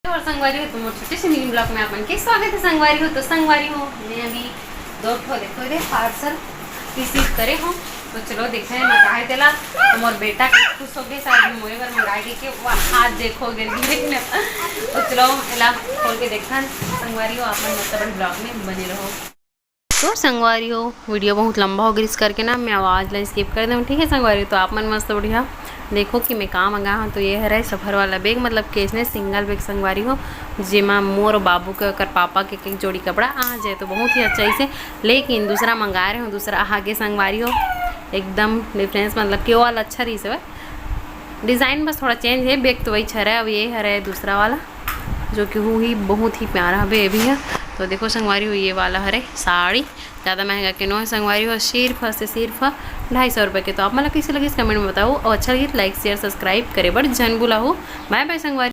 और संगवारी हो तुम छोटे से मिनी ब्लॉग में अपन के स्वागत है। संगवारी हो तो संगवारी हो मैं अभी दो ठो देखो रे पार्सल रिसीव करे हो तो चलो देखे मंगाए देला हमार बेटा के खुश हो गए शायद मोए बार मंगाए के हाथ देखो गिर देखने तो चलो एला खोल के देखा संगवारी हो अपन मतलब ब्लॉग में बने रहो। तो संगवारी हो वीडियो बहुत लंबा हो गया इस करके ना मैं आवाज़ ला स्किप कर दूँ। ठीक है संगवारी तो आप मन मस्त बढ़िया देखो कि मैं कहाँ मंगा हूँ। तो ये है सफ़र वाला बैग मतलब केसने सिंगल बैग संगवारी हो जेमा मोर बाबू के कर पापा के एक जोड़ी कपड़ा आ जाए तो बहुत ही अच्छा से। लेकिन दूसरा मंगा रहे हो दूसरा आगे संगवारी हो एकदम डिफरेंस मतलब के वाला अच्छा रही से डिज़ाइन बस थोड़ा चेंज है। बैग तो वही अच्छा है। अब ये है दूसरा वाला जो कि ही बहुत ही प्यारा है भी है। तो देखो संगवारी हो ये वाला हरे साड़ी ज़्यादा महंगा के नो है संगवारी हो सिर्फ 250 रुपये के। तो आप मतलब कैसे लगे इस कमेंट में बताओ और अच्छा लगे लाइक शेयर सब्सक्राइब करे बट जन बुला हो। बाय बाय संगवारी।